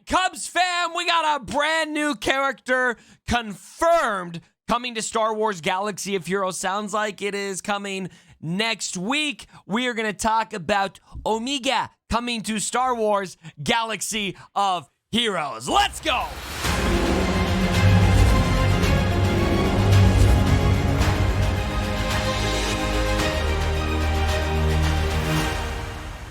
Cubs fam, we got a brand new character confirmed coming to Star Wars Galaxy of Heroes. Sounds like it is coming next week. We are going to talk about Omega coming to Star Wars Galaxy of Heroes. Let's go!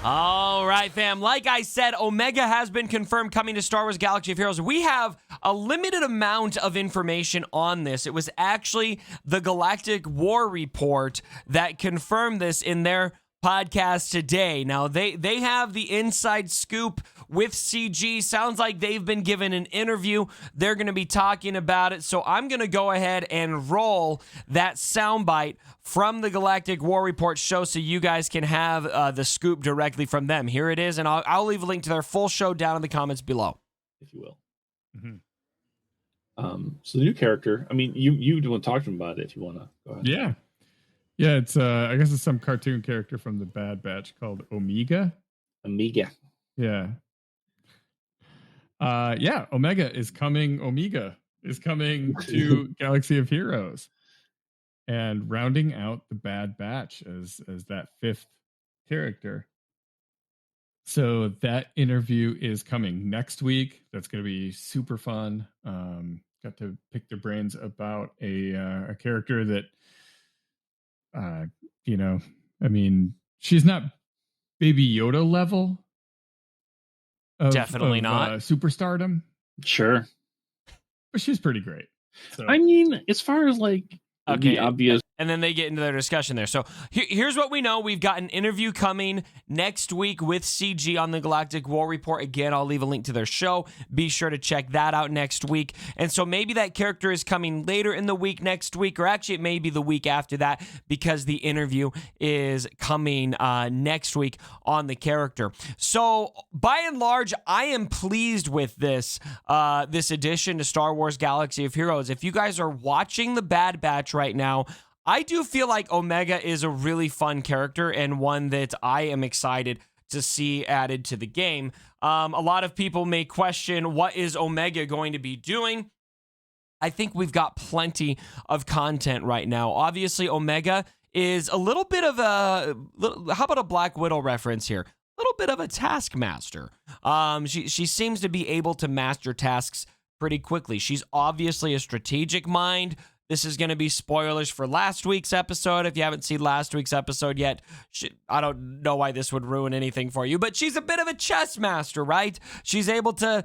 All right, fam. Like I said, Omega has been confirmed coming to Star Wars Galaxy of Heroes. We have a limited amount of information on this. It was actually the Galactic War Report that confirmed this in their podcast today. Now, they have the inside scoop with CG. Sounds like they've been given an interview. They're going to be talking about it. So I'm going to go ahead and roll that soundbite from the Galactic War Report show so you guys can have the scoop directly from them. Here it is, and I'll leave a link to their full show down in the comments below, if you will. So the new character, I mean, you want to talk to him about it if you want to. Go ahead. Yeah, it's I guess it's some cartoon character from the Bad Batch called Omega. Omega. Yeah. Omega is coming to Galaxy of Heroes. And rounding out the Bad Batch as that fifth character. So that interview is coming next week. That's going to be super fun. Got to pick their brains about a character that, I mean, she's not Baby Yoda level. Definitely not superstardom. Sure, but she's pretty great. So. I mean, as far as like. Okay, the obvious. And then they get into their discussion there. So here's what we know. We've got an interview coming next week with CG on the Galactic War Report. Again, I'll leave a link to their show. Be sure to check that out next week. And so maybe that character is coming later in the week next week, or actually it may be the week after that because the interview is coming next week on the character. So by and large, I am pleased with this addition to Star Wars Galaxy of Heroes. If you guys are watching the Bad Batch right now, I do feel like Omega is a really fun character and one that I am excited to see added to the game. A lot of people may question, what is Omega going to be doing? I think we've got plenty of content right now. Obviously, Omega is a little bit of how about a Black Widow reference here? A little bit of a taskmaster. She seems to be able to master tasks pretty quickly. She's obviously a strategic mind. This is going to be spoilers for last week's episode. If you haven't seen last week's episode yet, I don't know why this would ruin anything for you, but she's a bit of a chess master, right? She's able to,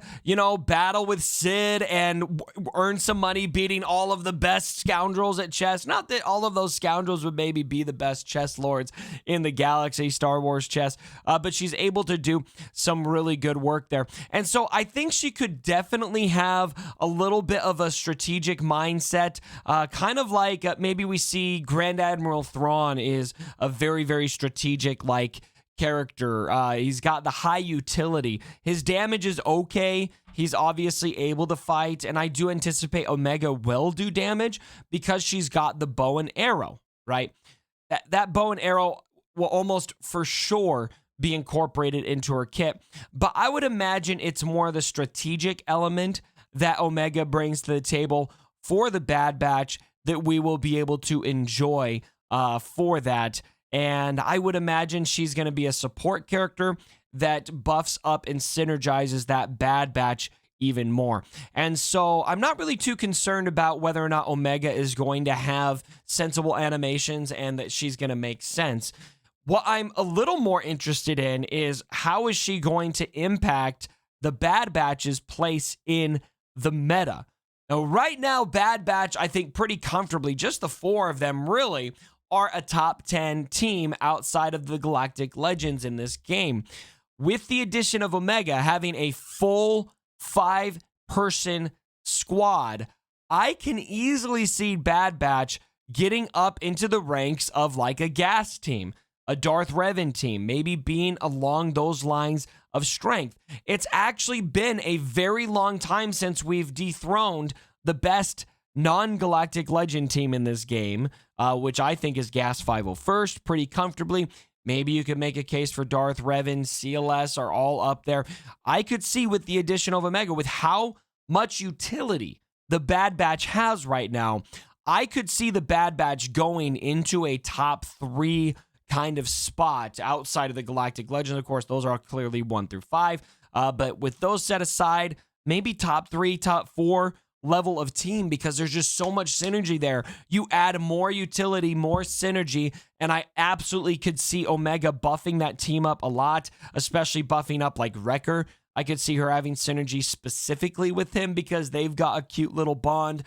battle with Sid and earn some money beating all of the best scoundrels at chess. Not that all of those scoundrels would maybe be the best chess lords in the galaxy, Star Wars chess, but she's able to do some really good work there. And so I think she could definitely have a little bit of a strategic mindset. Kind of like maybe we see Grand Admiral Thrawn is a very, very strategic character. He's got the high utility. His damage is okay. He's obviously able to fight, and I do anticipate Omega will do damage because she's got the bow and arrow, right? That bow and arrow will almost for sure be incorporated into her kit, but I would imagine it's more the strategic element that Omega brings to the table for the Bad Batch that we will be able to enjoy for that. And I would imagine she's going to be a support character that buffs up and synergizes that Bad Batch even more. And so I'm not really too concerned about whether or not Omega is going to have sensible animations and that she's going to make sense. What I'm a little more interested in is how is she going to impact the Bad Batch's place in the meta? Now, right now, Bad Batch, I think pretty comfortably, just the four of them really are a top 10 team outside of the Galactic Legends in this game. With the addition of Omega having a full 5-person squad, I can easily see Bad Batch getting up into the ranks of like a Gas team, a Darth Revan team, maybe being along those lines of strength. It's actually been a very long time since we've dethroned the best non-Galactic Legend team in this game, which I think is Gas 501st pretty comfortably. Maybe you could make a case for Darth Revan, CLS are all up there. I could see with the addition of Omega, with how much utility the Bad Batch has right now, I could see the Bad Batch going into a top 3 kind of spot outside of the Galactic Legends. Of course, those are clearly 1 through 5. But with those set aside, maybe top 3, top 4 level of team, because there's just so much synergy there. You add more utility, more synergy, and I absolutely could see Omega buffing that team up a lot, especially buffing up like Wrecker. I could see her having synergy specifically with him because they've got a cute little bond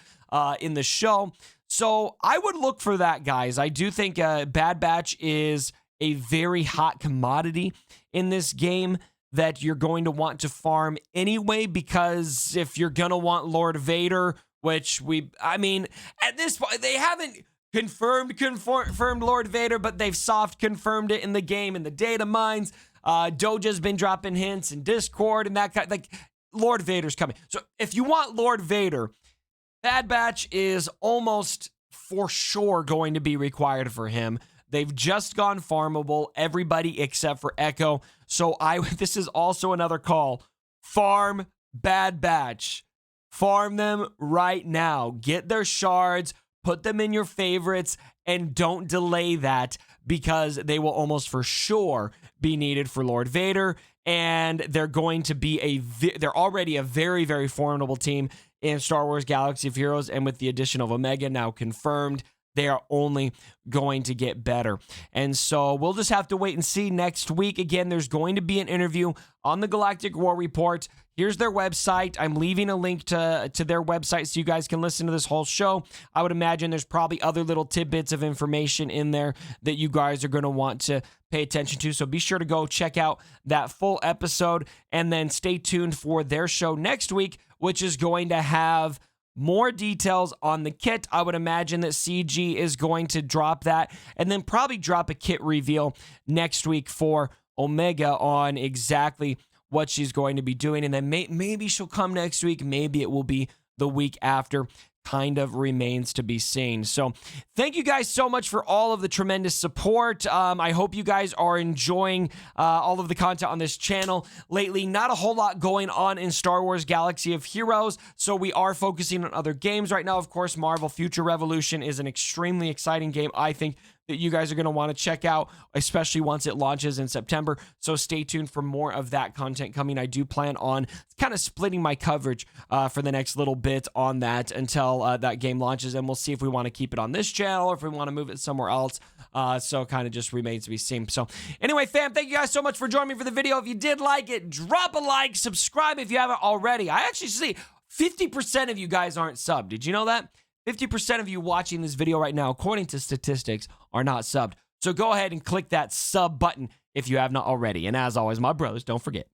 in the show. So I would look for that, guys. I do think Bad Batch is a very hot commodity in this game that you're going to want to farm anyway, because if you're going to want Lord Vader, which I mean, at this point, they haven't confirmed Lord Vader, but they've soft confirmed it in the game, in the data mines. Doja's been dropping hints in Discord and that kind, like, Lord Vader's coming. So if you want Lord Vader, Bad Batch is almost for sure going to be required for him. They've just gone farmable, everybody except for Echo. So this is also another call. Farm Bad Batch. Farm them right now. Get their shards, put them in your favorites, and don't delay that, because they will almost for sure be needed for Lord Vader. And they're going to be they're already a very, very formidable team in Star Wars Galaxy of Heroes. And with the addition of Omega now confirmed, they are only going to get better. And so we'll just have to wait and see next week. Again, there's going to be an interview on the Galactic War Report. Here's their website. I'm leaving a link to their website so you guys can listen to this whole show. I would imagine there's probably other little tidbits of information in there that you guys are going to want to pay attention to. So be sure to go check out that full episode, and then stay tuned for their show next week, which is going to have more details on the kit. I would imagine that CG is going to drop that, and then probably drop a kit reveal next week for Omega on exactly what she's going to be doing. And then maybe she'll come next week. Maybe it will be the week after. Kind of remains to be seen. So thank you guys so much for all of the tremendous support. I hope you guys are enjoying all of the content on this channel lately. Not a whole lot going on in Star Wars Galaxy of Heroes, so we are focusing on other games right now. Of course, Marvel Future Revolution is an extremely exciting game, I think, that you guys are going to want to check out, especially once it launches in September. So stay tuned for more of that content coming. I do plan on kind of splitting my coverage for the next little bit on that until that game launches, and we'll see if we want to keep it on this channel or if we want to move it somewhere else. So kind of just remains to be seen. So anyway, fam, thank you guys so much for joining me for the video. If you did like it, drop a like, subscribe if you haven't already. I actually see 50% of you guys aren't subbed. Did you know that? 50% of you watching this video right now, according to statistics, are not subbed. So go ahead and click that sub button if you have not already. And as always, my brothers, don't forget,